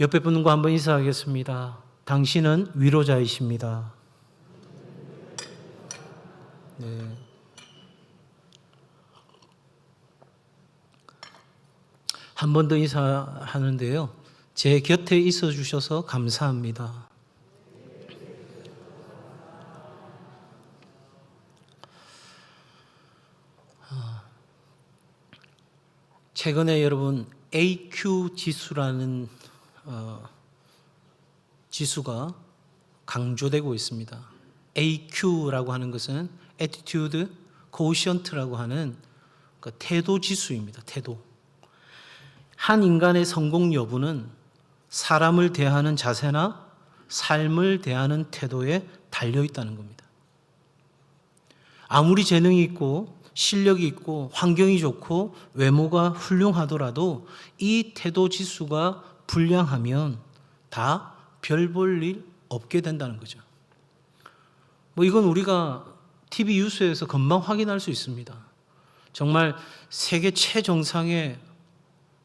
옆에 분과 한번 인사하겠습니다. 당신은 위로자이십니다. 네. 한 번 더 인사하는데요. 제 곁에 있어 주셔서 감사합니다. 최근에 여러분 AQ 지수라는 지수가 강조되고 있습니다. AQ라고 하는 것은 Attitude Quotient라고 하는 태도 지수입니다. 태도. 한 인간의 성공 여부는 사람을 대하는 자세나 삶을 대하는 태도에 달려 있다는 겁니다. 아무리 재능이 있고 실력이 있고 환경이 좋고 외모가 훌륭하더라도 이 태도 지수가 불량하면 다 별 볼 일 없게 된다는 거죠. 이건 우리가 TV 뉴스에서 금방 확인할 수 있습니다. 정말 세계 최정상의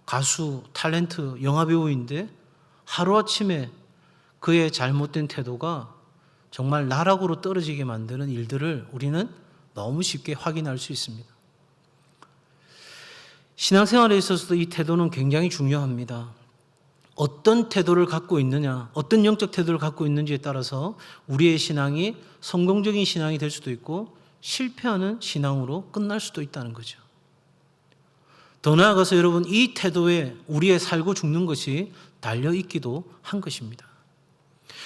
가수, 탤런트, 영화배우인데 하루아침에 그의 잘못된 태도가 정말 나락으로 떨어지게 만드는 일들을 우리는 너무 쉽게 확인할 수 있습니다. 신앙생활에 있어서도 이 태도는 굉장히 중요합니다. 어떤 태도를 갖고 있느냐, 어떤 영적 태도를 갖고 있는지에 따라서 우리의 신앙이 성공적인 신앙이 될 수도 있고 실패하는 신앙으로 끝날 수도 있다는 거죠. 더 나아가서 여러분, 이 태도에 우리의 살고 죽는 것이 달려있기도 한 것입니다.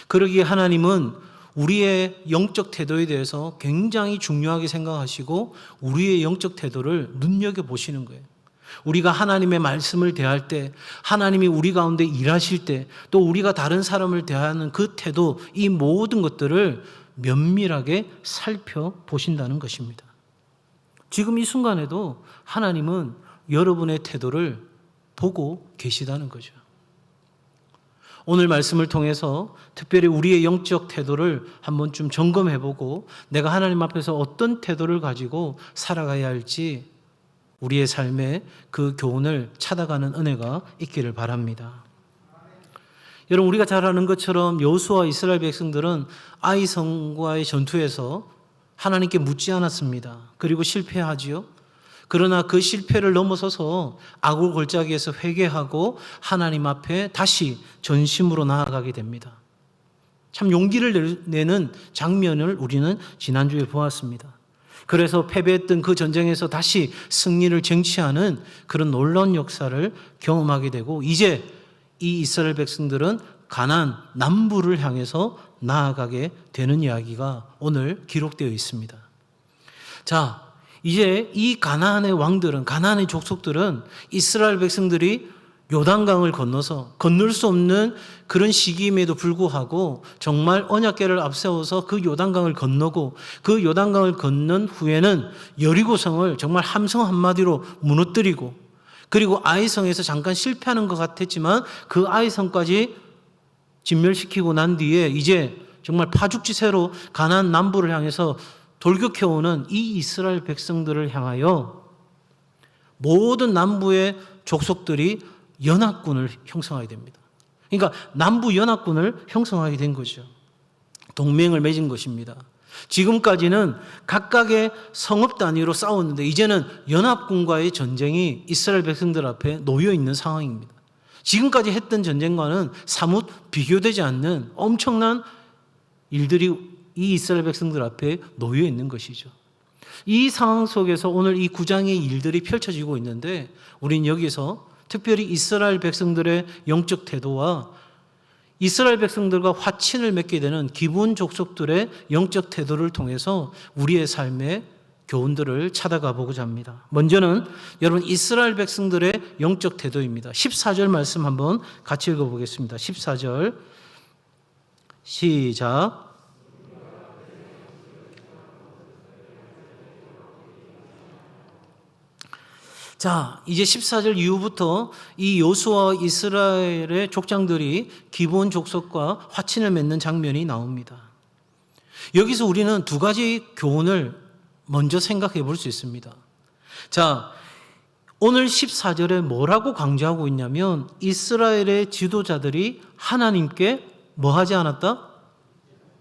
그러기에 하나님은 우리의 영적 태도에 대해서 굉장히 중요하게 생각하시고 우리의 영적 태도를 눈여겨보시는 거예요. 우리가 하나님의 말씀을 대할 때, 하나님이 우리 가운데 일하실 때, 또 우리가 다른 사람을 대하는 그 태도, 이 모든 것들을 면밀하게 살펴보신다는 것입니다. 지금 이 순간에도 하나님은 여러분의 태도를 보고 계시다는 거죠. 오늘 말씀을 통해서 특별히 우리의 영적 태도를 한번 좀 점검해보고 내가 하나님 앞에서 어떤 태도를 가지고 살아가야 할지 우리의 삶에 그 교훈을 찾아가는 은혜가 있기를 바랍니다. 여러분, 우리가 잘 아는 것처럼 여호수아와 이스라엘 백성들은 아이성과의 전투에서 하나님께 묻지 않았습니다. 그리고 실패하지요. 그러나 그 실패를 넘어서서 악을 골짜기에서 회개하고 하나님 앞에 다시 전심으로 나아가게 됩니다. 참 용기를 내는 장면을 우리는 지난주에 보았습니다. 그래서 패배했던 그 전쟁에서 다시 승리를 쟁취하는 그런 놀라운 역사를 경험하게 되고 이제 이 이스라엘 백성들은 가나안 남부를 향해서 나아가게 되는 이야기가 오늘 기록되어 있습니다. 자, 이제 이 가나안의 왕들은, 가나안의 족속들은 이스라엘 백성들이 요단강을 건너서 건널 수 없는 그런 시기임에도 불구하고 정말 언약궤를 앞세워서 그 요단강을 건너고 그 요단강을 건넌 후에는 여리고성을 정말 함성 한마디로 무너뜨리고 그리고 아이성에서 잠깐 실패하는 것 같았지만 그 아이성까지 진멸시키고 난 뒤에 이제 정말 파죽지세로 가나안 남부를 향해서 돌격해오는 이 이스라엘 백성들을 향하여 모든 남부의 족속들이 연합군을 형성하게 됩니다. 그러니까 남부 연합군을 형성하게 된 거죠. 동맹을 맺은 것입니다. 지금까지는 각각의 성읍 단위로 싸웠는데 이제는 연합군과의 전쟁이 이스라엘 백성들 앞에 놓여 있는 상황입니다. 지금까지 했던 전쟁과는 사뭇 비교되지 않는 엄청난 일들이 이 이스라엘 백성들 앞에 놓여 있는 것이죠. 이 상황 속에서 오늘 이 9장의 일들이 펼쳐지고 있는데 우린 여기서 특별히 이스라엘 백성들의 영적 태도와 이스라엘 백성들과 화친을 맺게 되는 기브온 족속들의 영적 태도를 통해서 우리의 삶의 교훈들을 찾아가 보고자 합니다. 먼저는 여러분 이스라엘 백성들의 영적 태도입니다. 14절 말씀 한번 같이 읽어보겠습니다. 14절 시작. 자, 이제 14절 이후부터 이 여호수아와 이스라엘의 족장들이 기브온 족속과 화친을 맺는 장면이 나옵니다. 여기서 우리는 두 가지 교훈을 먼저 생각해 볼 수 있습니다. 자, 오늘 14절에 뭐라고 강조하고 있냐면 이스라엘의 지도자들이 하나님께 뭐 하지 않았다?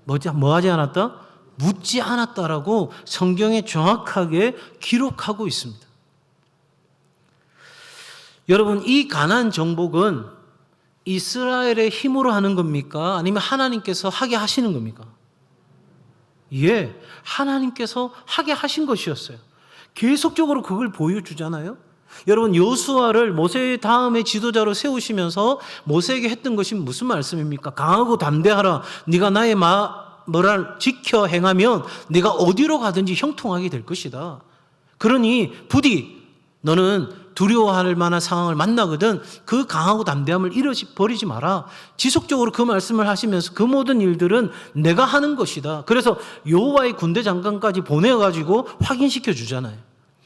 뭐 하지 않았다? 묻지 않았다라고 성경에 정확하게 기록하고 있습니다. 여러분, 이 가나안 정복은 이스라엘의 힘으로 하는 겁니까? 아니면 하나님께서 하게 하시는 겁니까? 예, 하나님께서 하게 하신 것이었어요. 계속적으로 그걸 보여주잖아요. 여러분, 여호수아를 모세 다음에 지도자로 세우시면서 모세에게 했던 것이 무슨 말씀입니까? 강하고 담대하라. 네가 나의 말을 지켜 행하면 네가 어디로 가든지 형통하게 될 것이다. 그러니 부디 너는 두려워할 만한 상황을 만나거든 그 강하고 담대함을 잃어버리지 마라. 지속적으로 그 말씀을 하시면서 그 모든 일들은 내가 하는 것이다. 그래서 여호와의 군대 장관까지 보내가지고 확인시켜 주잖아요.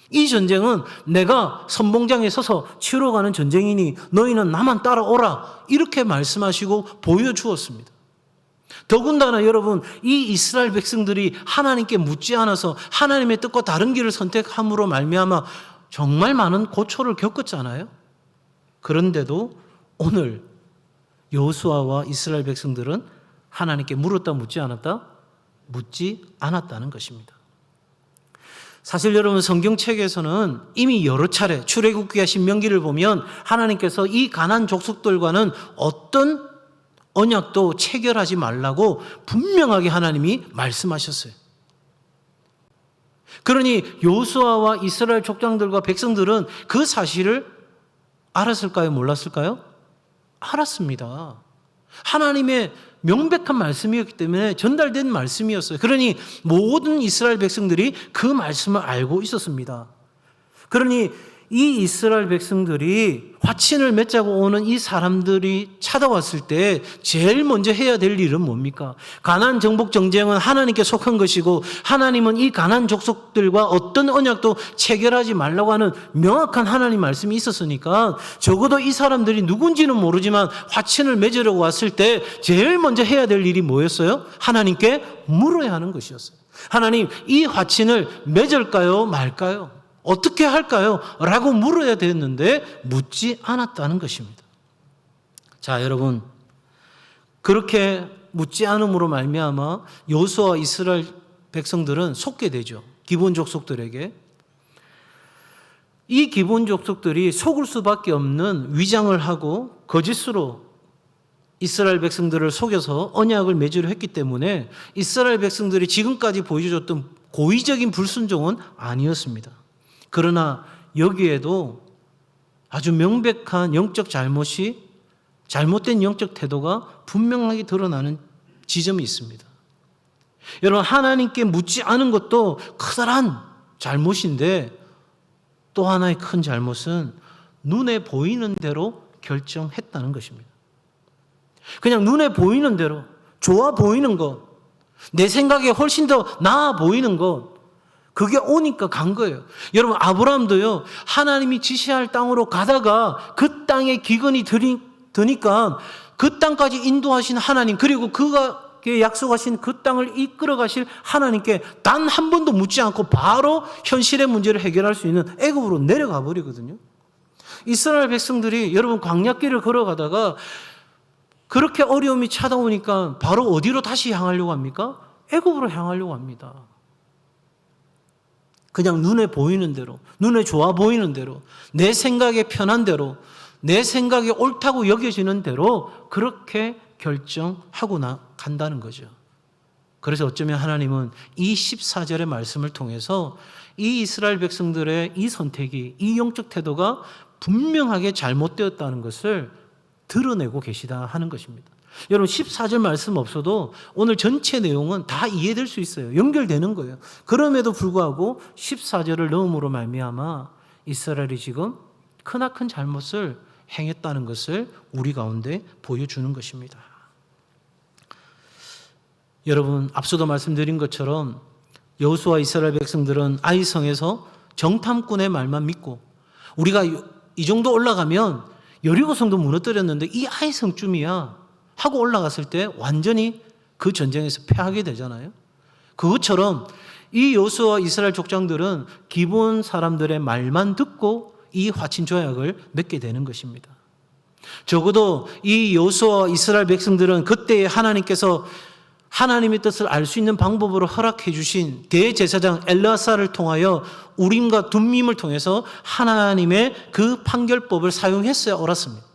이 전쟁은 내가 선봉장에 서서 치러 가는 전쟁이니 너희는 나만 따라오라. 이렇게 말씀하시고 보여주었습니다. 더군다나 여러분, 이 이스라엘 백성들이 하나님께 묻지 않아서 하나님의 뜻과 다른 길을 선택함으로 말미암아 정말 많은 고초를 겪었잖아요. 그런데도 오늘 여호수아와 이스라엘 백성들은 하나님께 물었다 묻지 않았다? 묻지 않았다는 것입니다. 사실 여러분, 성경책에서는 이미 여러 차례 출애굽기와 신명기를 보면 하나님께서 이 가나안 족속들과는 어떤 언약도 체결하지 말라고 분명하게 하나님이 말씀하셨어요. 그러니 여호수아와 이스라엘 족장들과 백성들은 그 사실을 알았을까요? 몰랐을까요? 알았습니다. 하나님의 명백한 말씀이었기 때문에 전달된 말씀이었어요. 그러니 모든 이스라엘 백성들이 그 말씀을 알고 있었습니다. 그러니 이 이스라엘 백성들이 화친을 맺자고 오는 이 사람들이 찾아왔을 때 제일 먼저 해야 될 일은 뭡니까? 가나안 정복 정쟁은 하나님께 속한 것이고 하나님은 이 가나안 족속들과 어떤 언약도 체결하지 말라고 하는 명확한 하나님 말씀이 있었으니까 적어도 이 사람들이 누군지는 모르지만 화친을 맺으려고 왔을 때 제일 먼저 해야 될 일이 뭐였어요? 하나님께 물어야 하는 것이었어요. 하나님, 이 화친을 맺을까요? 말까요? 어떻게 할까요? 라고 물어야 됐는데 묻지 않았다는 것입니다. 자, 여러분, 그렇게 묻지 않음으로 말미암아 여호수아와 이스라엘 백성들은 속게 되죠. 기본 족속들에게. 이 기본 족속들이 속을 수밖에 없는 위장을 하고 거짓으로 이스라엘 백성들을 속여서 언약을 맺으려 했기 때문에 이스라엘 백성들이 지금까지 보여줬던 고의적인 불순종은 아니었습니다. 그러나 여기에도 아주 명백한 영적 잘못이, 잘못된 영적 태도가 분명하게 드러나는 지점이 있습니다. 여러분, 하나님께 묻지 않은 것도 커다란 잘못인데 또 하나의 큰 잘못은 눈에 보이는 대로 결정했다는 것입니다. 그냥 눈에 보이는 대로, 좋아 보이는 것, 내 생각에 훨씬 더 나아 보이는 것, 그게 오니까 간 거예요. 여러분, 아브라함도요, 하나님이 지시할 땅으로 가다가 그 땅에 기근이 드니까 그 땅까지 인도하신 하나님, 그리고 그가 약속하신 그 땅을 이끌어 가실 하나님께 단 한 번도 묻지 않고 바로 현실의 문제를 해결할 수 있는 애굽으로 내려가 버리거든요. 이스라엘 백성들이 여러분 광야길을 걸어가다가 그렇게 어려움이 찾아오니까 바로 어디로 다시 향하려고 합니까? 애굽으로 향하려고 합니다. 그냥 눈에 보이는 대로, 눈에 좋아 보이는 대로, 내 생각에 편한 대로, 내 생각에 옳다고 여겨지는 대로 그렇게 결정하고 간다는 거죠. 그래서 어쩌면 하나님은 이 14절의 말씀을 통해서 이 이스라엘 백성들의 이 선택이, 이 영적 태도가 분명하게 잘못되었다는 것을 드러내고 계시다 하는 것입니다. 여러분, 14절 말씀 없어도 오늘 전체 내용은 다 이해될 수 있어요. 연결되는 거예요. 그럼에도 불구하고 14절을 넣음으로 말미암아 이스라엘이 지금 크나큰 잘못을 행했다는 것을 우리 가운데 보여주는 것입니다. 여러분, 앞서도 말씀드린 것처럼 여호수아 이스라엘 백성들은 아이성에서 정탐꾼의 말만 믿고 우리가 이 정도 올라가면 여리고성도 무너뜨렸는데 이 아이성쯤이야 하고 올라갔을 때 완전히 그 전쟁에서 패하게 되잖아요. 그것처럼 이 여호수아 이스라엘 족장들은 기본 사람들의 말만 듣고 이 화친 조약을 맺게 되는 것입니다. 적어도 이 여호수아와 이스라엘 백성들은 그때 하나님께서 하나님의 뜻을 알 수 있는 방법으로 허락해 주신 대제사장 엘르아사를 통하여 우림과 둠밈을 통해서 하나님의 그 판결법을 사용했어야 옳았습니다.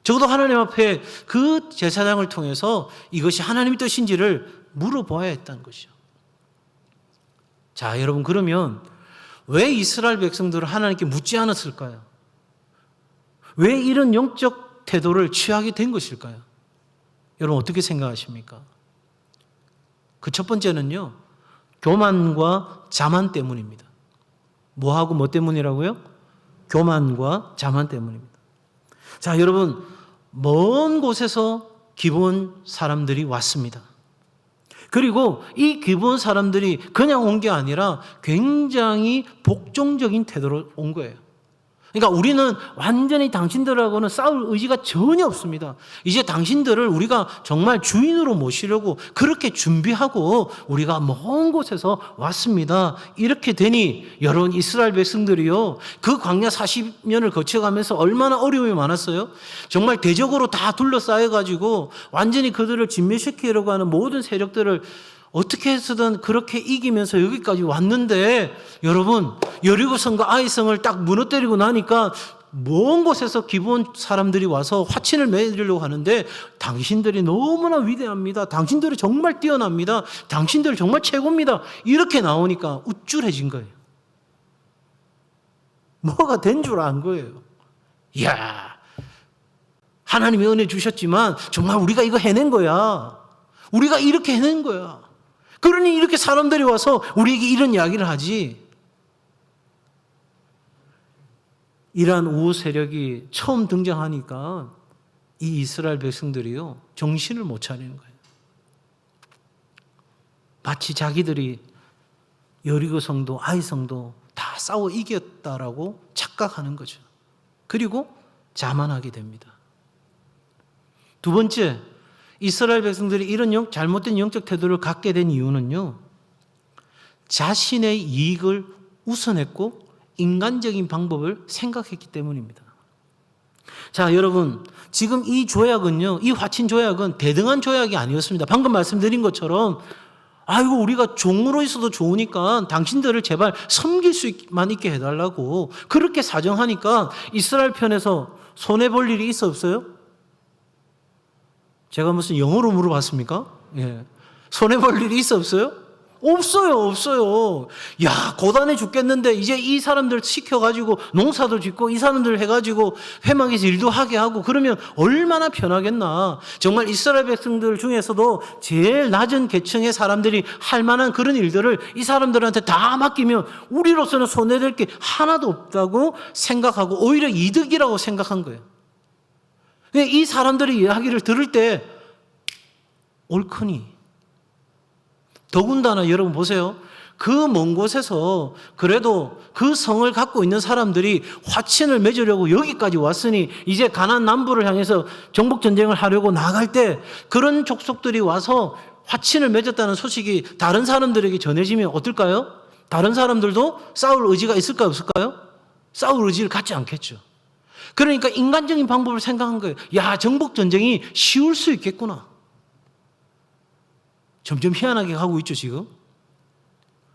적어도 하나님 앞에 그 제사장을 통해서 이것이 하나님의 뜻인지를 물어보아야 했다는 것이죠. 자, 여러분, 그러면 왜 이스라엘 백성들은 하나님께 묻지 않았을까요? 왜 이런 영적 태도를 취하게 된 것일까요? 여러분, 어떻게 생각하십니까? 그 첫 번째는요, 교만과 자만 때문입니다. 뭐하고 뭐 때문이라고요? 교만과 자만 때문입니다. 자, 여러분, 먼 곳에서 기브온 사람들이 왔습니다. 그리고 이 기브온 사람들이 그냥 온 게 아니라 굉장히 복종적인 태도로 온 거예요. 그러니까 우리는 완전히 당신들하고는 싸울 의지가 전혀 없습니다. 이제 당신들을 우리가 정말 주인으로 모시려고 그렇게 준비하고 우리가 먼 곳에서 왔습니다. 이렇게 되니 여러분, 이스라엘 백성들이요, 그 광야 40년을 거쳐가면서 얼마나 어려움이 많았어요. 정말 대적으로 다 둘러싸여가지고 완전히 그들을 진멸시키려고 하는 모든 세력들을 어떻게 해서든 그렇게 이기면서 여기까지 왔는데, 여러분, 여리고성과 아이성을 딱 무너뜨리고 나니까 먼 곳에서 기브온 사람들이 와서 화친을 맺으려고 하는데, 당신들이 너무나 위대합니다. 당신들이 정말 뛰어납니다. 당신들 정말 최고입니다. 이렇게 나오니까 우쭐해진 거예요. 뭐가 된 줄 안 거예요. 이야, 하나님이 은혜 주셨지만 정말 우리가 이거 해낸 거야. 우리가 이렇게 해낸 거야. 그러니 이렇게 사람들이 와서 우리에게 이런 이야기를 하지. 이러한 우호 세력이 처음 등장하니까 이 이스라엘 백성들이요, 정신을 못 차리는 거예요. 마치 자기들이 여리고 성도, 아이 성도 다 싸워 이겼다라고 착각하는 거죠. 그리고 자만하게 됩니다. 두 번째, 이스라엘 백성들이 이런 잘못된 영적 태도를 갖게 된 이유는요, 자신의 이익을 우선했고 인간적인 방법을 생각했기 때문입니다. 자, 여러분, 지금 이 조약은요, 이 화친 조약은 대등한 조약이 아니었습니다. 방금 말씀드린 것처럼, 아이고, 우리가 종으로 있어도 좋으니까 당신들을 제발 섬길 수만 있게 해달라고 그렇게 사정하니까 이스라엘 편에서 손해볼 일이 있어 없어요? 제가 무슨 영어로 물어봤습니까? 예. 손해볼 일이 있어 없어요? 없어요. 야, 고단해 죽겠는데 이제 이 사람들 시켜가지고 농사도 짓고 이 사람들 해가지고 회막에서 일도 하게 하고 그러면 얼마나 편하겠나. 정말 이스라엘 백성들 중에서도 제일 낮은 계층의 사람들이 할 만한 그런 일들을 이 사람들한테 다 맡기면 우리로서는 손해될 게 하나도 없다고 생각하고 오히려 이득이라고 생각한 거예요. 이 사람들의 이야기를 들을 때 옳거니, 더군다나 여러분 보세요. 그 먼 곳에서 그래도 그 성을 갖고 있는 사람들이 화친을 맺으려고 여기까지 왔으니 이제 가나안 남부를 향해서 정복전쟁을 하려고 나갈 때 그런 족속들이 와서 화친을 맺었다는 소식이 다른 사람들에게 전해지면 어떨까요? 다른 사람들도 싸울 의지가 있을까요, 없을까요? 싸울 의지를 갖지 않겠죠. 그러니까 인간적인 방법을 생각한 거예요. 야, 정복전쟁이 쉬울 수 있겠구나. 점점 희한하게 가고 있죠, 지금.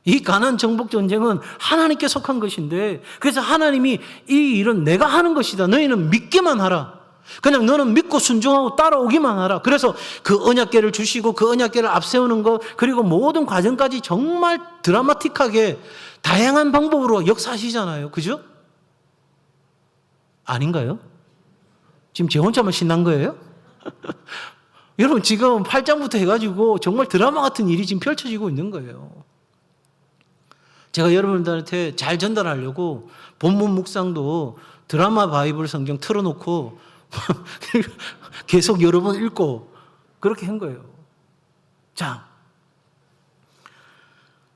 이 가나안 정복전쟁은 하나님께 속한 것인데, 그래서 하나님이 이 일은 내가 하는 것이다. 너희는 믿기만 하라. 그냥 너는 믿고 순종하고 따라오기만 하라. 그래서 그 언약궤를 주시고 그 언약궤를 앞세우는 것, 그리고 모든 과정까지 정말 드라마틱하게 다양한 방법으로 역사하시잖아요. 그죠? 아닌가요? 지금 제 혼자만 신난 거예요? 여러분, 지금 8장부터 해가지고 정말 드라마 같은 일이 지금 펼쳐지고 있는 거예요. 제가 여러분들한테 잘 전달하려고 본문 묵상도 드라마 바이블 성경 틀어놓고 계속 여러 번 읽고 그렇게 한 거예요. 자,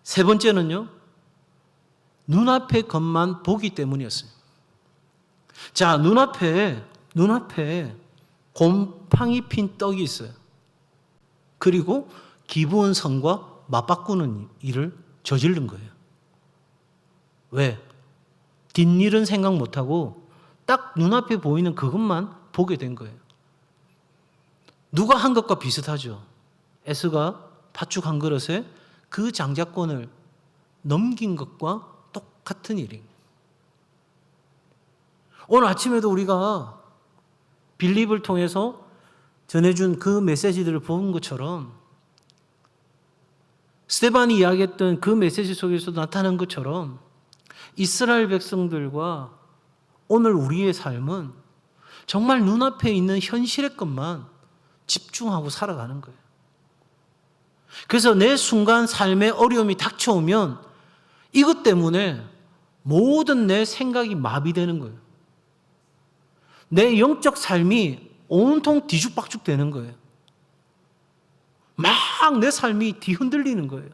세 번째는요, 눈앞의 것만 보기 때문이었어요. 자, 눈앞에 곰팡이 핀 떡이 있어요. 그리고 기브온 성과 맞바꾸는 일을 저지른 거예요. 왜? 뒷일은 생각 못하고 딱 눈앞에 보이는 그것만 보게 된 거예요. 누가 한 것과 비슷하죠. 에스가 팥죽 한 그릇에 그 장자권을 넘긴 것과 똑같은 일이에요. 오늘 아침에도 우리가 빌립을 통해서 전해준 그 메시지들을 본 것처럼 스데반이 이야기했던 그 메시지 속에서도 나타난 것처럼 이스라엘 백성들과 오늘 우리의 삶은 정말 눈앞에 있는 현실의 것만 집중하고 살아가는 거예요. 그래서 내 순간 삶의 어려움이 닥쳐오면 이것 때문에 모든 내 생각이 마비되는 거예요. 내 영적 삶이 온통 뒤죽박죽 되는 거예요. 막 내 삶이 뒤흔들리는 거예요.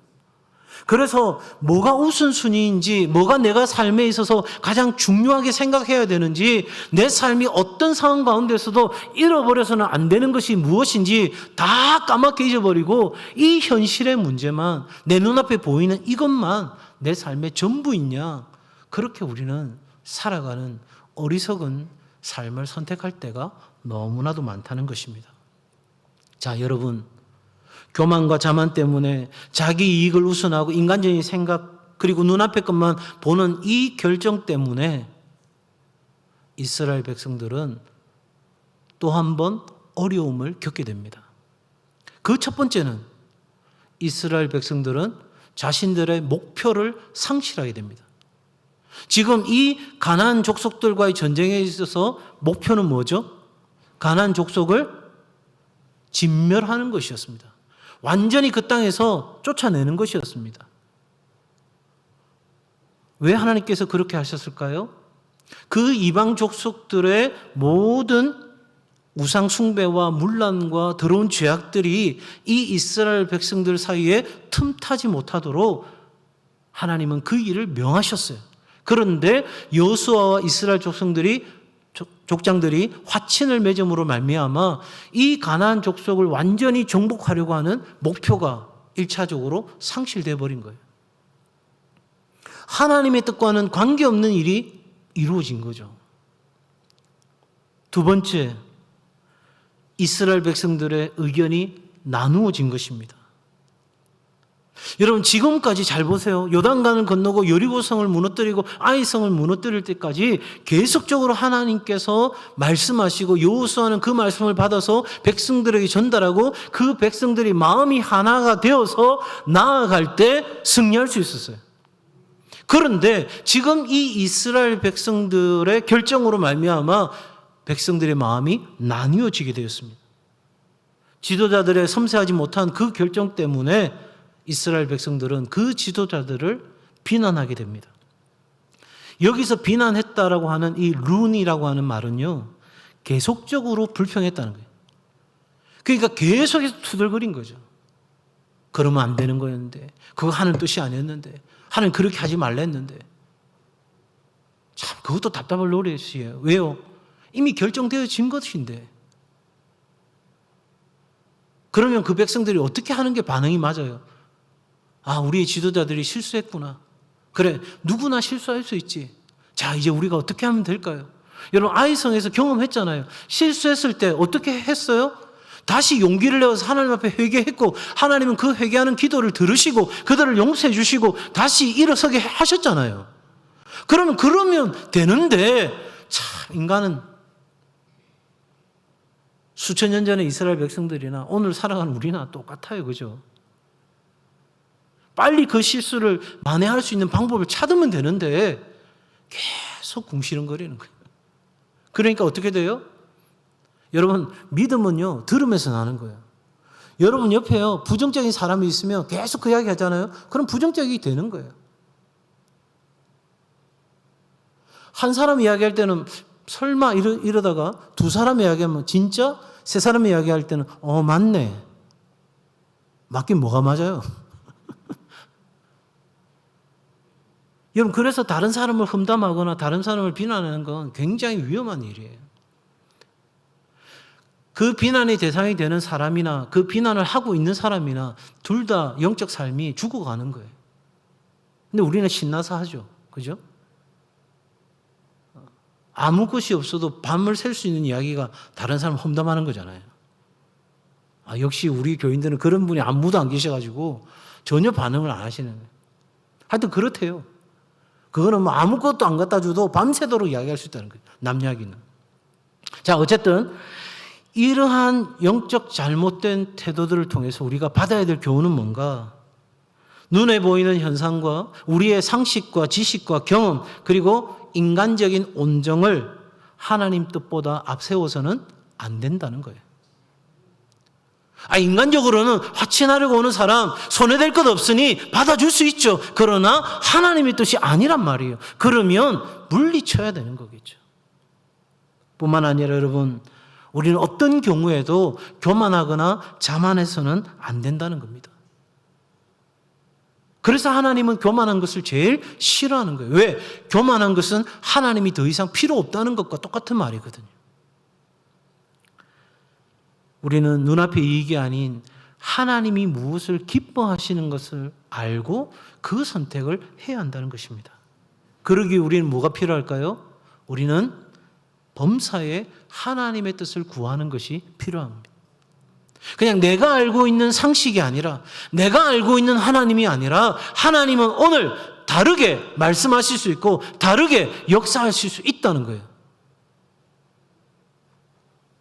그래서 뭐가 우선순위인지, 뭐가 내가 삶에 있어서 가장 중요하게 생각해야 되는지, 내 삶이 어떤 상황 가운데서도 잃어버려서는 안 되는 것이 무엇인지 다 까맣게 잊어버리고 이 현실의 문제만, 내 눈앞에 보이는 이것만 내 삶의 전부이냐, 그렇게 우리는 살아가는 어리석은 삶을 선택할 때가 너무나도 많다는 것입니다. 자, 여러분, 교만과 자만 때문에 자기 이익을 우선하고 인간적인 생각 그리고 눈앞의 것만 보는 이 결정 때문에 이스라엘 백성들은 또 한 번 어려움을 겪게 됩니다. 그 첫 번째는 이스라엘 백성들은 자신들의 목표를 상실하게 됩니다. 지금 이 가나안 족속들과의 전쟁에 있어서 목표는 뭐죠? 가나안 족속을 진멸하는 것이었습니다. 완전히 그 땅에서 쫓아내는 것이었습니다. 왜 하나님께서 그렇게 하셨을까요? 그 이방 족속들의 모든 우상 숭배와 문란과 더러운 죄악들이 이 이스라엘 백성들 사이에 틈타지 못하도록 하나님은 그 일을 명하셨어요. 그런데 여호수아와 이스라엘 족장들이 화친을 맺음으로 말미암아 이 가나안 족속을 완전히 정복하려고 하는 목표가 1차적으로 상실되어 버린 거예요. 하나님의 뜻과는 관계없는 일이 이루어진 거죠. 두 번째, 이스라엘 백성들의 의견이 나누어진 것입니다. 여러분, 지금까지 잘 보세요. 요단강을 건너고 여리고성을 무너뜨리고 아이성을 무너뜨릴 때까지 계속적으로 하나님께서 말씀하시고 여호수아는 그 말씀을 받아서 백성들에게 전달하고 그 백성들이 마음이 하나가 되어서 나아갈 때 승리할 수 있었어요. 그런데 지금 이 이스라엘 백성들의 결정으로 말미암아 백성들의 마음이 나뉘어지게 되었습니다. 지도자들의 섬세하지 못한 그 결정 때문에 이스라엘 백성들은 그 지도자들을 비난하게 됩니다. 여기서 비난했다라고 하는 이 룬이라고 하는 말은요, 계속적으로 불평했다는 거예요. 그러니까 계속해서 투덜거린 거죠. 그러면 안 되는 거였는데, 그거 하는 뜻이 아니었는데, 하나님 그렇게 하지 말랬는데. 참, 그것도 답답할 노릇이에요. 왜요? 이미 결정되어진 것인데. 그러면 그 백성들이 어떻게 하는 게 반응이 맞아요? 아, 우리의 지도자들이 실수했구나. 그래, 누구나 실수할 수 있지. 자, 이제 우리가 어떻게 하면 될까요? 여러분, 아이성에서 경험했잖아요. 실수했을 때 어떻게 했어요? 다시 용기를 내어서 하나님 앞에 회개했고, 하나님은 그 회개하는 기도를 들으시고 그들을 용서해 주시고 다시 일어서게 하셨잖아요. 그러면 되는데, 참, 인간은 수천 년 전에 이스라엘 백성들이나 오늘 살아가는 우리나 똑같아요. 그죠? 빨리 그 실수를 만회할 수 있는 방법을 찾으면 되는데 계속 궁시렁거리는 거예요. 그러니까 어떻게 돼요? 여러분, 믿음은요, 들으면서 나는 거예요. 여러분 옆에요, 부정적인 사람이 있으면 계속 그 이야기 하잖아요. 그럼 부정적이 되는 거예요. 한 사람 이야기할 때는 설마 이러다가 두 사람 이야기하면 진짜? 세 사람 이야기할 때는 맞네. 맞긴 뭐가 맞아요? 여러분, 그래서 다른 사람을 험담하거나 다른 사람을 비난하는 건 굉장히 위험한 일이에요. 그 비난의 대상이 되는 사람이나 그 비난을 하고 있는 사람이나 둘 다 영적 삶이 죽어가는 거예요. 근데 우리는 신나서 하죠. 그죠? 아무 것이 없어도 밤을 샐 수 있는 이야기가 다른 사람 험담하는 거잖아요. 역시 우리 교인들은 그런 분이 아무도 안 계셔가지고 전혀 반응을 안 하시는 거예요. 하여튼 그렇대요. 그거는 뭐 아무것도 안 갖다 줘도 밤새도록 이야기할 수 있다는 거예요. 남 이야기는. 자, 어쨌든 이러한 영적 잘못된 태도들을 통해서 우리가 받아야 될 교훈은 뭔가? 눈에 보이는 현상과 우리의 상식과 지식과 경험 그리고 인간적인 온정을 하나님 뜻보다 앞세워서는 안 된다는 거예요. 인간적으로는 화친하려고 오는 사람 손해될 것 없으니 받아줄 수 있죠. 그러나 하나님의 뜻이 아니란 말이에요. 그러면 물리쳐야 되는 거겠죠. 뿐만 아니라 여러분, 우리는 어떤 경우에도 교만하거나 자만해서는 안 된다는 겁니다. 그래서 하나님은 교만한 것을 제일 싫어하는 거예요. 왜? 교만한 것은 하나님이 더 이상 필요 없다는 것과 똑같은 말이거든요. 우리는 눈앞의 이익이 아닌 하나님이 무엇을 기뻐하시는 것을 알고 그 선택을 해야 한다는 것입니다. 그러기 우리는 뭐가 필요할까요? 우리는 범사에 하나님의 뜻을 구하는 것이 필요합니다. 그냥 내가 알고 있는 상식이 아니라 내가 알고 있는 하나님이 아니라 하나님은 오늘 다르게 말씀하실 수 있고 다르게 역사하실 수 있다는 거예요.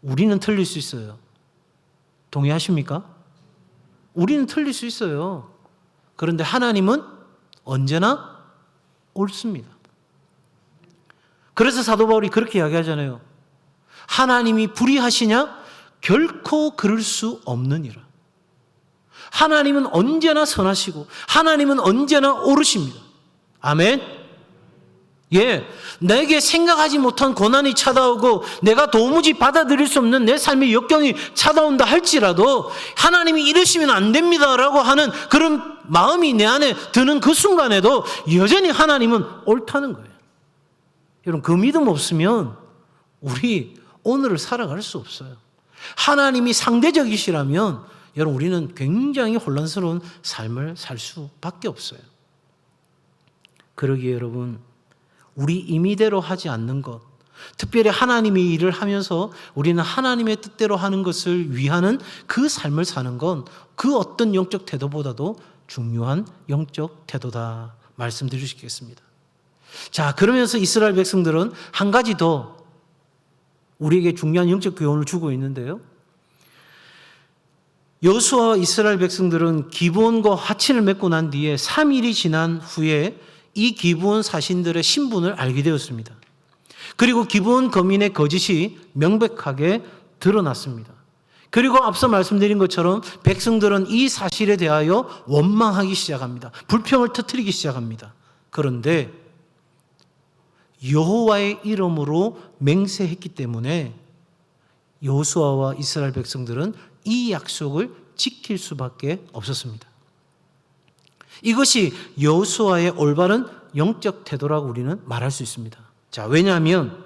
우리는 틀릴 수 있어요. 동의하십니까? 우리는 틀릴 수 있어요. 그런데 하나님은 언제나 옳습니다. 그래서 사도 바울이 그렇게 이야기하잖아요. 하나님이 불의하시냐? 결코 그럴 수 없느니라. 하나님은 언제나 선하시고 하나님은 언제나 옳으십니다. 아멘. 예, 내게 생각하지 못한 고난이 찾아오고 내가 도무지 받아들일 수 없는 내 삶의 역경이 찾아온다 할지라도 하나님이 이러시면 안 됩니다라고 하는 그런 마음이 내 안에 드는 그 순간에도 여전히 하나님은 옳다는 거예요. 여러분, 그 믿음 없으면 우리 오늘을 살아갈 수 없어요. 하나님이 상대적이시라면 여러분, 우리는 굉장히 혼란스러운 삶을 살 수밖에 없어요. 그러기에 여러분, 우리 임의대로 하지 않는 것, 특별히 하나님의 일을 하면서 우리는 하나님의 뜻대로 하는 것을 위하는 그 삶을 사는 건 그 어떤 영적 태도보다도 중요한 영적 태도다 말씀드릴 수 있겠습니다. 자, 그러면서 이스라엘 백성들은 한 가지 더 우리에게 중요한 영적 교훈을 주고 있는데요. 여호수아와 이스라엘 백성들은 기브온과 화친을 맺고 난 뒤에 3일이 지난 후에 이 기브온 사신들의 신분을 알게 되었습니다. 그리고 기브온 거민의 거짓이 명백하게 드러났습니다. 그리고 앞서 말씀드린 것처럼 백성들은 이 사실에 대하여 원망하기 시작합니다. 불평을 터뜨리기 시작합니다. 그런데 여호와의 이름으로 맹세했기 때문에 여호수아와 이스라엘 백성들은 이 약속을 지킬 수밖에 없었습니다. 이것이 여호수아의 올바른 영적 태도라고 우리는 말할 수 있습니다. 자, 왜냐하면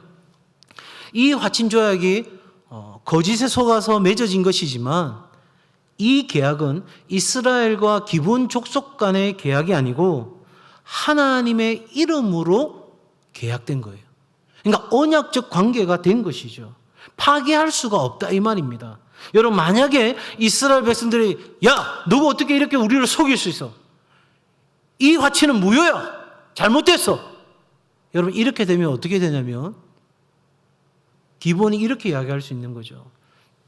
이 화친 조약이 거짓에 속아서 맺어진 것이지만 이 계약은 이스라엘과 기브온 족속 간의 계약이 아니고 하나님의 이름으로 계약된 거예요. 그러니까 언약적 관계가 된 것이죠. 파기할 수가 없다 이 말입니다. 여러분, 만약에 이스라엘 백성들이 야, 너가 어떻게 이렇게 우리를 속일 수 있어? 이 화친은 무효야. 잘못됐어. 여러분, 이렇게 되면 어떻게 되냐면 기본이 이렇게 이야기할 수 있는 거죠.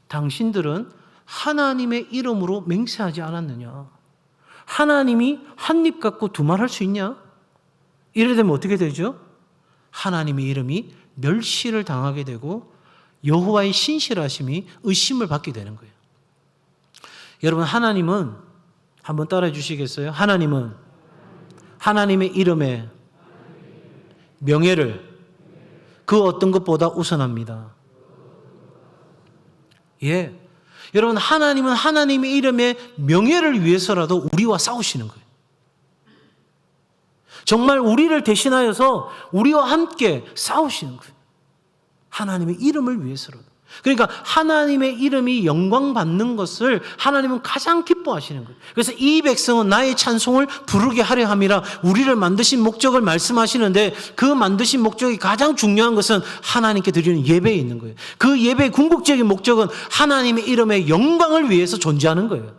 당신들은 하나님의 이름으로 맹세하지 않았느냐? 하나님이 한 입 갖고 두 말 할 수 있냐? 이래 되면 어떻게 되죠? 하나님의 이름이 멸시를 당하게 되고 여호와의 신실하심이 의심을 받게 되는 거예요. 여러분, 하나님은 한번 따라해 주시겠어요? 하나님은 하나님의 이름에 명예를 그 어떤 것보다 우선합니다. 예, 여러분, 하나님은 하나님의 이름의 명예를 위해서라도 우리와 싸우시는 거예요. 정말 우리를 대신하여서 우리와 함께 싸우시는 거예요. 하나님의 이름을 위해서라도. 그러니까 하나님의 이름이 영광받는 것을 하나님은 가장 기뻐하시는 거예요. 그래서 이 백성은 나의 찬송을 부르게 하려 함이라 우리를 만드신 목적을 말씀하시는데 그 만드신 목적이 가장 중요한 것은 하나님께 드리는 예배에 있는 거예요. 그 예배의 궁극적인 목적은 하나님의 이름의 영광을 위해서 존재하는 거예요.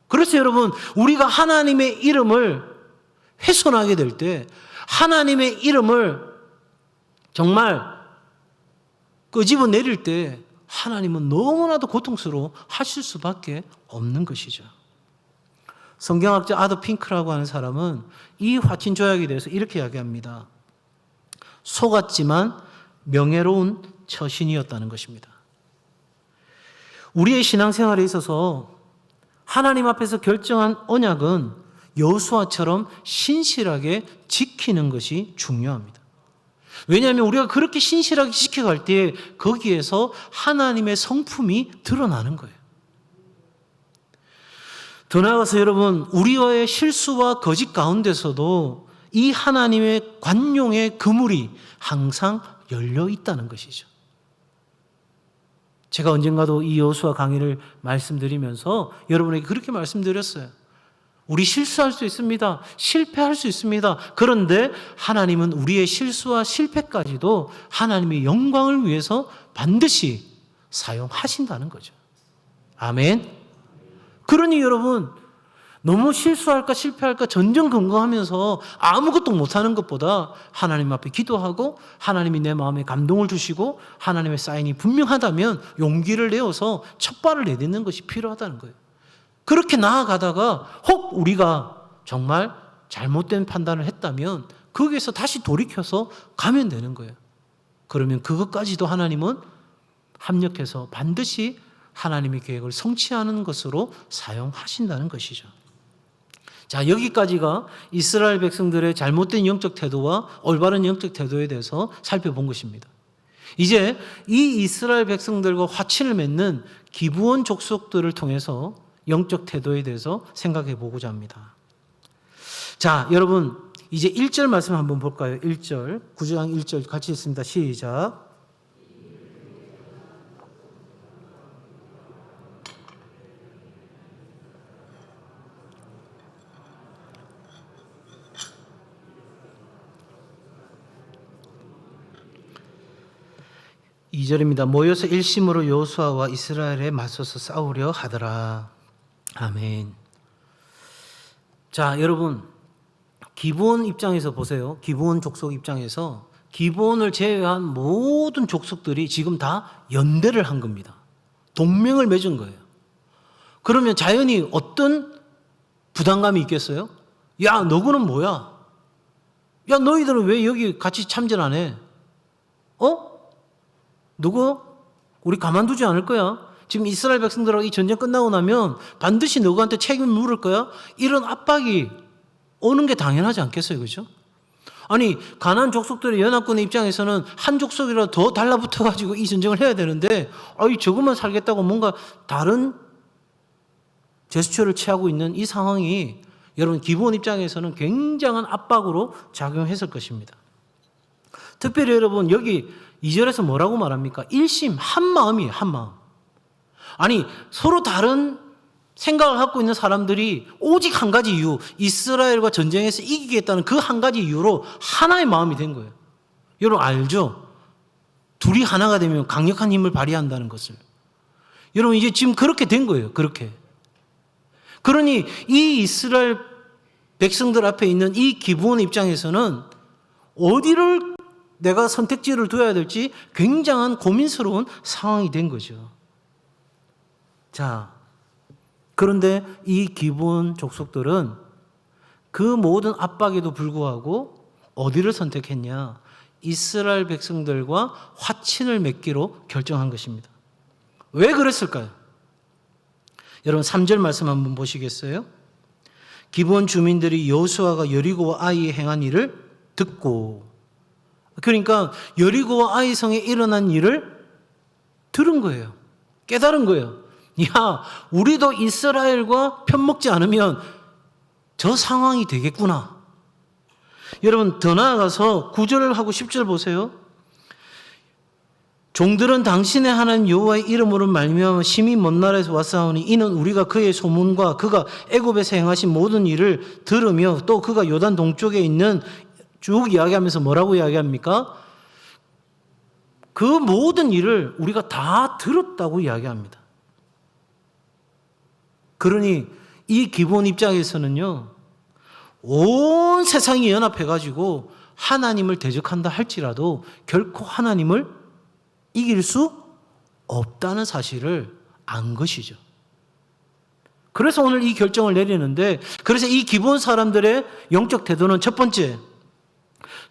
그래서 여러분, 우리가 하나님의 이름을 훼손하게 될 때, 하나님의 이름을 정말 끄집어 내릴 때 하나님은 너무나도 고통스러워 하실 수밖에 없는 것이죠. 성경학자 아더 핑크라고 하는 사람은 이 화친 조약에 대해서 이렇게 이야기합니다. 속았지만 명예로운 처신이었다는 것입니다. 우리의 신앙생활에 있어서 하나님 앞에서 결정한 언약은 여호수아처럼 신실하게 지키는 것이 중요합니다. 왜냐하면 우리가 그렇게 신실하게 지켜갈 때 거기에서 하나님의 성품이 드러나는 거예요. 더 나아가서 여러분, 우리와의 실수와 거짓 가운데서도 이 하나님의 관용의 그물이 항상 열려 있다는 것이죠. 제가 언젠가도 이 여호수아 강의를 말씀드리면서 여러분에게 그렇게 말씀드렸어요. 우리 실수할 수 있습니다. 실패할 수 있습니다. 그런데 하나님은 우리의 실수와 실패까지도 하나님의 영광을 위해서 반드시 사용하신다는 거죠. 아멘. 그러니 여러분, 너무 실수할까 실패할까 전전긍긍하면서 아무것도 못하는 것보다 하나님 앞에 기도하고 하나님이 내 마음에 감동을 주시고 하나님의 사인이 분명하다면 용기를 내어서 첫 발을 내딛는 것이 필요하다는 거예요. 그렇게 나아가다가 혹 우리가 정말 잘못된 판단을 했다면 거기에서 다시 돌이켜서 가면 되는 거예요. 그러면 그것까지도 하나님은 합력해서 반드시 하나님의 계획을 성취하는 것으로 사용하신다는 것이죠. 자, 여기까지가 이스라엘 백성들의 잘못된 영적 태도와 올바른 영적 태도에 대해서 살펴본 것입니다. 이제 이 이스라엘 백성들과 화친을 맺는 기브온 족속들을 통해서 영적 태도에 대해서 생각해 보고자 합니다. 자, 여러분, 이제 1절 말씀 한번 볼까요? 1절, 9장 1절 같이 읽습니다. 시작. (2절입니다) 모여서 일심으로 여호수아와 이스라엘에 맞서서 싸우려 하더라. 아멘. 자, 여러분, 기브온 입장에서 보세요. 기브온 족속 입장에서 기브온을 제외한 모든 족속들이 지금 다 연대를 한 겁니다. 동맹을 맺은 거예요. 그러면 자연히 어떤 부담감이 있겠어요? 야, 너구는 뭐야? 야, 너희들은 왜 여기 같이 참전 안 해? 누구? 우리 가만두지 않을 거야. 지금 이스라엘 백성들하고 이 전쟁 끝나고 나면 반드시 너희한테 책임을 물을 거야. 이런 압박이 오는 게 당연하지 않겠어요? 그렇죠? 아니, 가나안 족속들의 연합군의 입장에서는 한 족속이라도 더 달라붙어가지고 이 전쟁을 해야 되는데 저것만 살겠다고 뭔가 다른 제스처를 취하고 있는 이 상황이 여러분 기브온 입장에서는 굉장한 압박으로 작용했을 것입니다. 특별히 여러분 여기 2절에서 뭐라고 말합니까? 일심, 한 마음이에요. 한 마음. 아니, 서로 다른 생각을 갖고 있는 사람들이 오직 한 가지 이유, 이스라엘과 전쟁에서 이기겠다는 그 한 가지 이유로 하나의 마음이 된 거예요. 여러분 알죠? 둘이 하나가 되면 강력한 힘을 발휘한다는 것을. 여러분 이제 지금 그렇게 된 거예요. 그렇게. 그러니 이 이스라엘 백성들 앞에 있는 이 기브온 입장에서는 어디를 내가 선택지를 둬야 될지 굉장한 고민스러운 상황이 된 거죠. 자, 그런데 이 기브온 족속들은 그 모든 압박에도 불구하고 어디를 선택했냐? 이스라엘 백성들과 화친을 맺기로 결정한 것입니다. 왜 그랬을까요? 여러분 3절 말씀 한번 보시겠어요? 기브온 주민들이 여호수아가 여리고와 아이에 행한 일을 듣고, 그러니까 여리고와 아이 성에 일어난 일을 들은 거예요. 깨달은 거예요. 야, 우리도 이스라엘과 편먹지 않으면 저 상황이 되겠구나. 여러분 더 나아가서 9절하고 10절 보세요. 종들은 당신의 하나님 여호와의 이름으로 말미암아 심히 먼 나라에서 왔사오니 이는 우리가 그의 소문과 그가 애굽에서 행하신 모든 일을 들으며 또 그가 요단 동쪽에 있는 쭉 이야기하면서 뭐라고 이야기합니까? 그 모든 일을 우리가 다 들었다고 이야기합니다. 그러니 이 기브온 입장에서는요, 온 세상이 연합해가지고 하나님을 대적한다 할지라도 결코 하나님을 이길 수 없다는 사실을 안 것이죠. 그래서 오늘 이 결정을 내리는데, 그래서 이 기브온 사람들의 영적 태도는 첫 번째,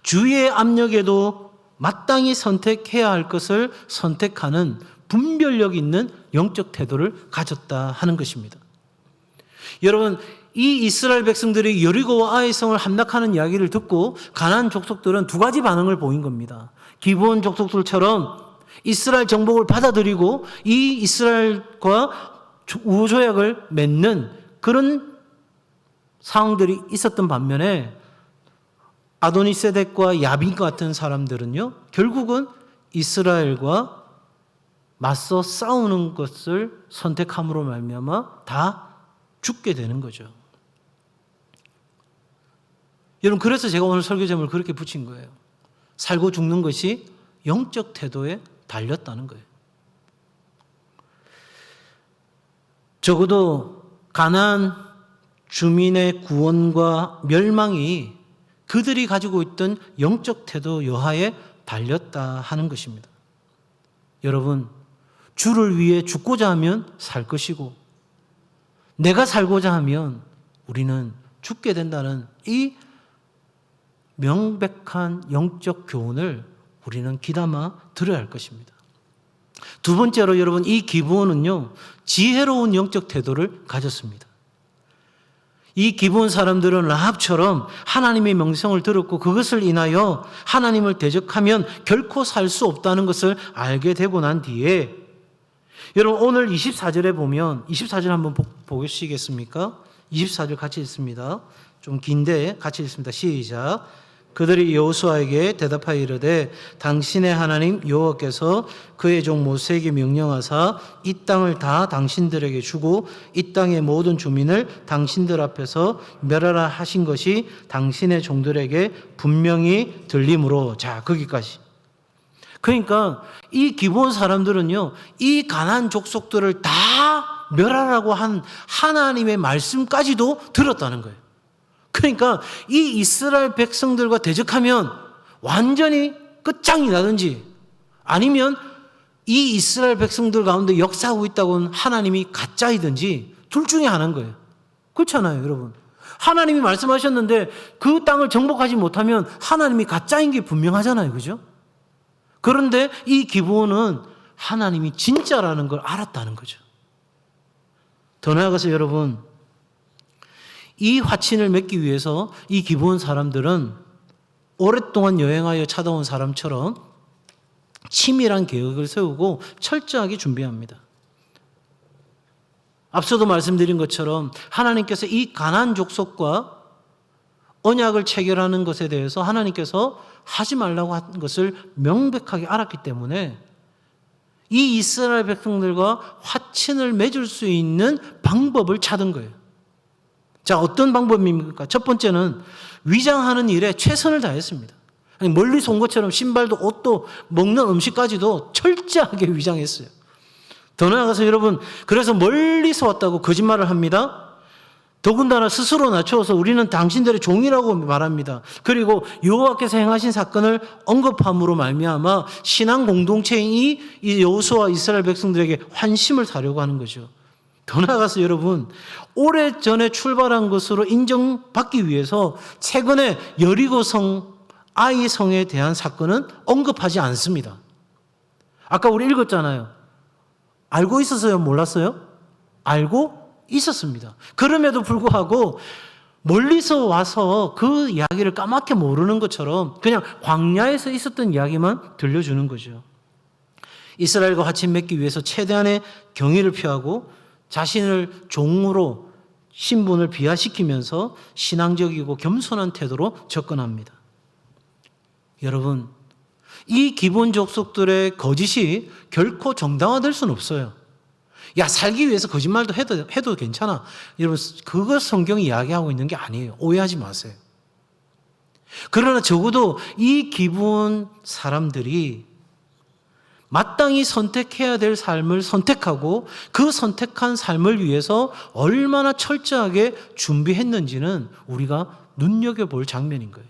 주의 압력에도 마땅히 선택해야 할 것을 선택하는 분별력 있는 영적 태도를 가졌다 하는 것입니다. 여러분, 이 이스라엘 백성들이 여리고와 아이 성을 함락하는 이야기를 듣고 가나안 족속들은 두 가지 반응을 보인 겁니다. 기브온 족속들처럼 이스라엘 정복을 받아들이고 이 이스라엘과 우호조약을 맺는 그런 상황들이 있었던 반면에 아도니세덱과 야빈 같은 사람들은요, 결국은 이스라엘과 맞서 싸우는 것을 선택함으로 말미암아 다 죽게 되는 거죠. 여러분, 그래서 제가 오늘 설교 제목을 그렇게 붙인 거예요. 살고 죽는 것이 영적 태도에 달렸다는 거예요. 적어도 가나안 주민의 구원과 멸망이 그들이 가지고 있던 영적 태도 여하에 달렸다 하는 것입니다. 여러분, 주를 위해 죽고자 하면 살 것이고 내가 살고자 하면 우리는 죽게 된다는 이 명백한 영적 교훈을 우리는 귀담아 들어야 할 것입니다. 두 번째로 여러분, 이 기브온은요, 지혜로운 영적 태도를 가졌습니다. 이 기브온 사람들은 라합처럼 하나님의 명성을 들었고 그것을 인하여 하나님을 대적하면 결코 살 수 없다는 것을 알게 되고 난 뒤에, 여러분 오늘 24절에 보면 24절 한번 보시겠습니까? 24절 같이 읽습니다. 좀 긴데 같이 읽습니다. 시작. 그들이 여호수아에게 대답하여 이르되 당신의 하나님 여호와께서 그의 종 모세에게 명령하사 이 땅을 다 당신들에게 주고 이 땅의 모든 주민을 당신들 앞에서 멸하라 하신 것이 당신의 종들에게 분명히 들림으로. 자, 거기까지. 그러니까 이 기브온 사람들은요, 이 가나안 족속들을 다 멸하라고 한 하나님의 말씀까지도 들었다는 거예요. 그러니까 이 이스라엘 백성들과 대적하면 완전히 끝장이 나든지 아니면 이 이스라엘 백성들 가운데 역사하고 있다고는 하나님이 가짜이든지 둘 중에 하나인 거예요. 그렇잖아요, 여러분. 하나님이 말씀하셨는데 그 땅을 정복하지 못하면 하나님이 가짜인 게 분명하잖아요, 그죠? 그런데 이 기브온은 하나님이 진짜라는 걸 알았다는 거죠. 더 나아가서 여러분, 이 화친을 맺기 위해서 이 기브온 사람들은 오랫동안 여행하여 찾아온 사람처럼 치밀한 계획을 세우고 철저하게 준비합니다. 앞서도 말씀드린 것처럼 하나님께서 이 가나안 족속과 언약을 체결하는 것에 대해서 하나님께서 하지 말라고 한 것을 명백하게 알았기 때문에 이 이스라엘 백성들과 화친을 맺을 수 있는 방법을 찾은 거예요. 자, 어떤 방법입니까? 첫 번째는 위장하는 일에 최선을 다했습니다. 멀리서 온 것처럼 신발도 옷도 먹는 음식까지도 철저하게 위장했어요. 더 나아가서 여러분, 그래서 멀리서 왔다고 거짓말을 합니다. 더군다나 스스로 낮추어서 우리는 당신들의 종이라고 말합니다. 그리고 여호와께서 행하신 사건을 언급함으로 말미암아 신앙 공동체인 이 여호수아와 이스라엘 백성들에게 환심을 사려고 하는 거죠. 더 나아가서 여러분, 오래전에 출발한 것으로 인정받기 위해서 최근에 여리고성 아이 성에 대한 사건은 언급하지 않습니다. 아까 우리 읽었잖아요. 알고 있었어요? 몰랐어요? 알고 있었습니다. 그럼에도 불구하고 멀리서 와서 그 이야기를 까맣게 모르는 것처럼 그냥 광야에서 있었던 이야기만 들려주는 거죠. 이스라엘과 화친 맺기 위해서 최대한의 경의를 표하고 자신을 종으로 신분을 비하시키면서 신앙적이고 겸손한 태도로 접근합니다. 여러분, 이 기본 족속들의 거짓이 결코 정당화될 수는 없어요. 야, 살기 위해서 거짓말도 해도 괜찮아. 여러분, 그걸 성경이 이야기하고 있는 게 아니에요. 오해하지 마세요. 그러나 적어도 이 기본 사람들이 마땅히 선택해야 될 삶을 선택하고 그 선택한 삶을 위해서 얼마나 철저하게 준비했는지는 우리가 눈여겨볼 장면인 거예요.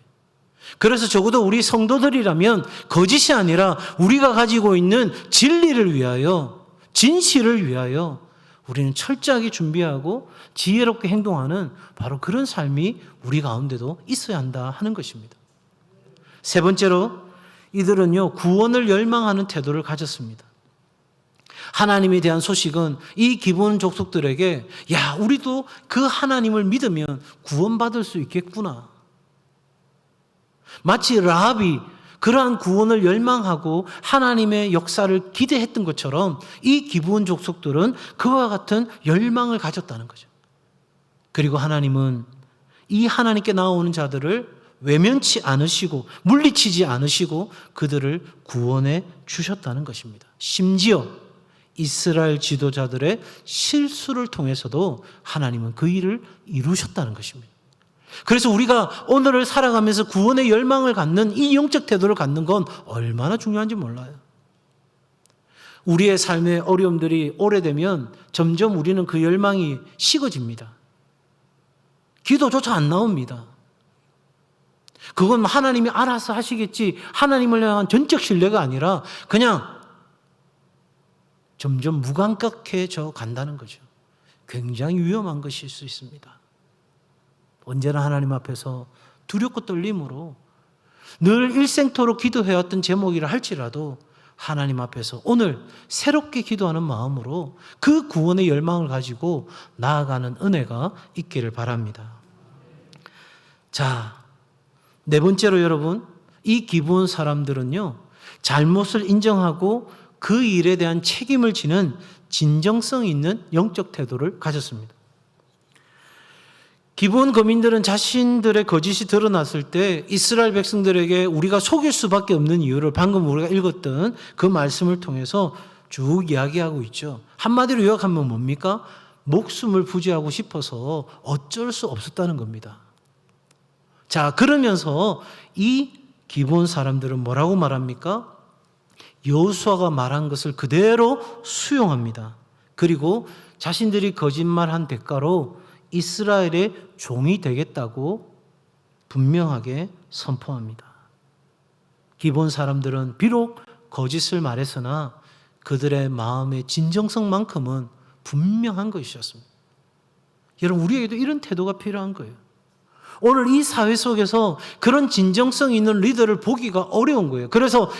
그래서 적어도 우리 성도들이라면 거짓이 아니라 우리가 가지고 있는 진리를 위하여, 진실을 위하여 우리는 철저하게 준비하고 지혜롭게 행동하는 바로 그런 삶이 우리 가운데도 있어야 한다 하는 것입니다. 세 번째로 이들은요, 구원을 열망하는 태도를 가졌습니다. 하나님에 대한 소식은 이 기본 족속들에게 야, 우리도 그 하나님을 믿으면 구원받을 수 있겠구나. 마치 라합이 그러한 구원을 열망하고 하나님의 역사를 기대했던 것처럼 이 기본 족속들은 그와 같은 열망을 가졌다는 거죠. 그리고 하나님은 이 하나님께 나오는 자들을 외면치 않으시고 물리치지 않으시고 그들을 구원해 주셨다는 것입니다. 심지어 이스라엘 지도자들의 실수를 통해서도 하나님은 그 일을 이루셨다는 것입니다. 그래서 우리가 오늘을 살아가면서 구원의 열망을 갖는 이 영적 태도를 갖는 건 얼마나 중요한지 몰라요. 우리의 삶의 어려움들이 오래되면 점점 우리는 그 열망이 식어집니다. 기도조차 안 나옵니다. 그건 하나님이 알아서 하시겠지, 하나님을 향한 전적 신뢰가 아니라 그냥 점점 무감각해져 간다는 거죠. 굉장히 위험한 것일 수 있습니다. 언제나 하나님 앞에서 두렵고 떨림으로 늘 일생토록 기도해왔던 제목이라 할지라도 하나님 앞에서 오늘 새롭게 기도하는 마음으로 그 구원의 열망을 가지고 나아가는 은혜가 있기를 바랍니다. 자, 네 번째로 여러분, 이 기본 사람들은요, 잘못을 인정하고 그 일에 대한 책임을 지는 진정성 있는 영적 태도를 가졌습니다. 기본 거민들은 자신들의 거짓이 드러났을 때 이스라엘 백성들에게 우리가 속일 수밖에 없는 이유를 방금 우리가 읽었던 그 말씀을 통해서 쭉 이야기하고 있죠. 한마디로 요약하면 뭡니까? 목숨을 부지하고 싶어서 어쩔 수 없었다는 겁니다. 자, 그러면서 이 기본 사람들은 뭐라고 말합니까? 여호수아가 말한 것을 그대로 수용합니다. 그리고 자신들이 거짓말한 대가로 이스라엘의 종이 되겠다고 분명하게 선포합니다. 기본 사람들은 비록 거짓을 말했으나 그들의 마음의 진정성만큼은 분명한 것이었습니다. 여러분, 우리에게도 이런 태도가 필요한 거예요. 오늘 이 사회 속에서 그런 진정성 있는 리더를 보기가 어려운 거예요. 그래서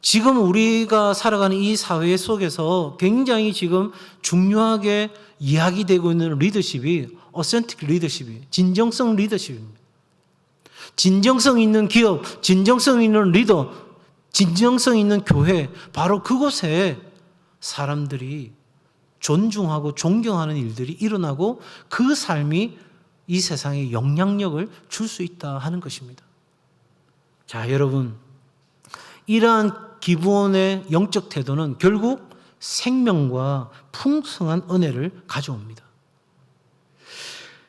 지금 우리가 살아가는 이 사회 속에서 굉장히 지금 중요하게 이야기되고 있는 리더십이 어센틱 리더십이에요. 진정성 리더십입니다. 진정성 있는 기업, 진정성 있는 리더, 진정성 있는 교회, 바로 그곳에 사람들이 존중하고 존경하는 일들이 일어나고 그 삶이 이 세상에 영향력을 줄 수 있다 하는 것입니다. 자, 여러분, 이러한 기본의 영적 태도는 결국 생명과 풍성한 은혜를 가져옵니다.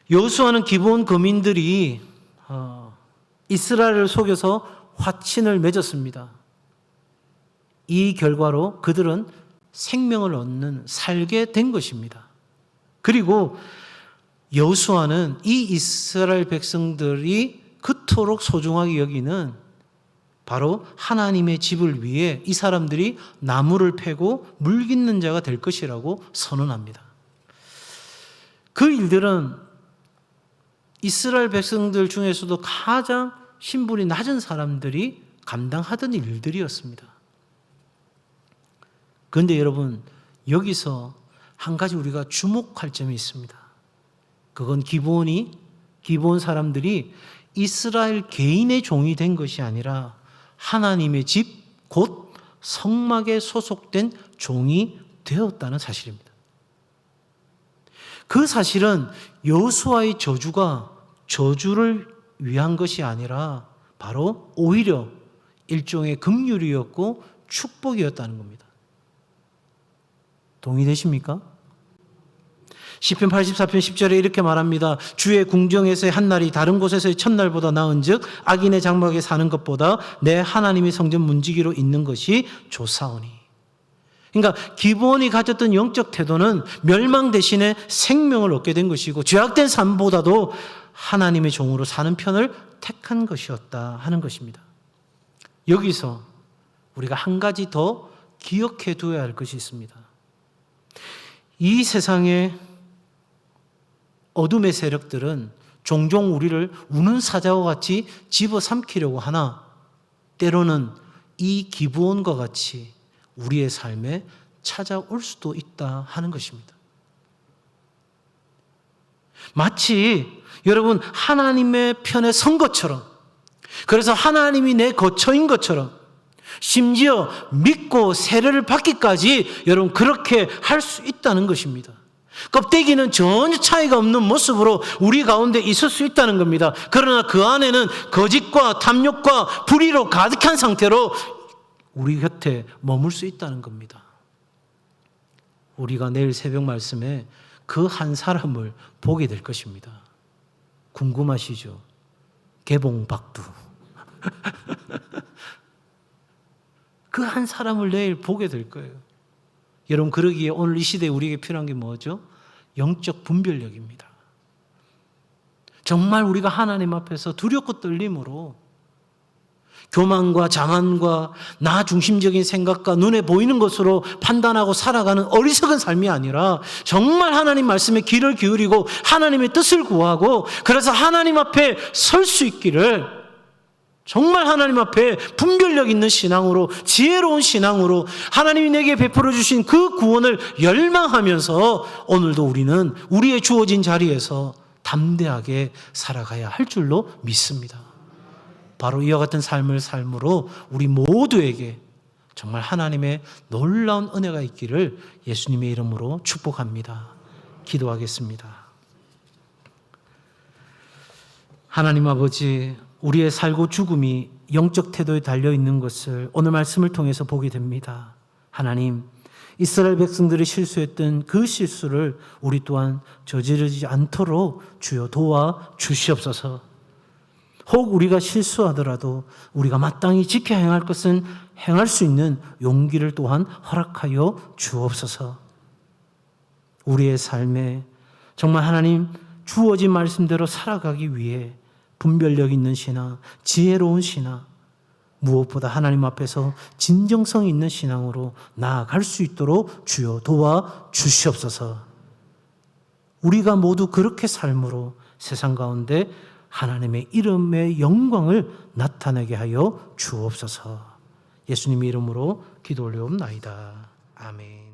여호수아는 기본 거민들이 이스라엘을 속여서 화친을 맺었습니다. 이 결과로 그들은 생명을 얻는 살게 된 것입니다. 그리고 여호수아는 이 이스라엘 백성들이 그토록 소중하게 여기는 바로 하나님의 집을 위해 이 사람들이 나무를 패고 물 깃는 자가 될 것이라고 선언합니다. 그 일들은 이스라엘 백성들 중에서도 가장 신분이 낮은 사람들이 감당하던 일들이었습니다. 그런데 여러분, 여기서 한 가지 우리가 주목할 점이 있습니다. 그건 기본 사람들이 이스라엘 개인의 종이 된 것이 아니라 하나님의 집, 곧 성막에 소속된 종이 되었다는 사실입니다. 그 사실은 여호수아의 저주가 저주를 위한 것이 아니라 바로 오히려 일종의 긍휼이었고 축복이었다는 겁니다. 동의되십니까? 시편 84편 10절에 이렇게 말합니다. 주의 궁정에서의 한 날이 다른 곳에서의 첫날보다 나은즉 악인의 장막에 사는 것보다 내 하나님의 성전 문지기로 있는 것이 좋사오니. 그러니까 기브온이 가졌던 영적 태도는 멸망 대신에 생명을 얻게 된 것이고 죄악된 삶보다도 하나님의 종으로 사는 편을 택한 것이었다 하는 것입니다. 여기서 우리가 한 가지 더 기억해 두어야 할 것이 있습니다. 이 세상에 어둠의 세력들은 종종 우리를 우는 사자와 같이 집어삼키려고 하나 때로는 이 기브온과 같이 우리의 삶에 찾아올 수도 있다 하는 것입니다. 마치 여러분 하나님의 편에 선 것처럼, 그래서 하나님이 내 거처인 것처럼, 심지어 믿고 세례를 받기까지 여러분 그렇게 할 수 있다는 것입니다. 껍데기는 전혀 차이가 없는 모습으로 우리 가운데 있을 수 있다는 겁니다. 그러나 그 안에는 거짓과 탐욕과 불의로 가득한 상태로 우리 곁에 머물 수 있다는 겁니다. 우리가 내일 새벽 말씀에 그 한 사람을 보게 될 것입니다. 궁금하시죠? 개봉박두. 그 한 사람을 내일 보게 될 거예요. 여러분, 그러기에 오늘 이 시대에 우리에게 필요한 게 뭐죠? 영적 분별력입니다. 정말 우리가 하나님 앞에서 두렵고 떨림으로 교만과 자만과 나 중심적인 생각과 눈에 보이는 것으로 판단하고 살아가는 어리석은 삶이 아니라 정말 하나님 말씀에 귀를 기울이고 하나님의 뜻을 구하고 그래서 하나님 앞에 설 수 있기를, 정말 하나님 앞에 분별력 있는 신앙으로, 지혜로운 신앙으로 하나님이 내게 베풀어 주신 그 구원을 열망하면서 오늘도 우리는 우리의 주어진 자리에서 담대하게 살아가야 할 줄로 믿습니다. 바로 이와 같은 삶을 삶으로 우리 모두에게 정말 하나님의 놀라운 은혜가 있기를 예수님의 이름으로 축복합니다. 기도하겠습니다. 하나님 아버지, 우리의 살고 죽음이 영적 태도에 달려있는 것을 오늘 말씀을 통해서 보게 됩니다. 하나님, 이스라엘 백성들이 실수했던 그 실수를 우리 또한 저지르지 않도록 주여 도와 주시옵소서. 혹 우리가 실수하더라도 우리가 마땅히 지켜 행할 것은 행할 수 있는 용기를 또한 허락하여 주옵소서. 우리의 삶에 정말 하나님 주어진 말씀대로 살아가기 위해 분별력 있는 신앙, 지혜로운 신앙, 무엇보다 하나님 앞에서 진정성 있는 신앙으로 나아갈 수 있도록 주여 도와 주시옵소서. 우리가 모두 그렇게 삶으로 세상 가운데 하나님의 이름의 영광을 나타내게 하여 주옵소서. 예수님의 이름으로 기도 올려옵나이다. 아멘.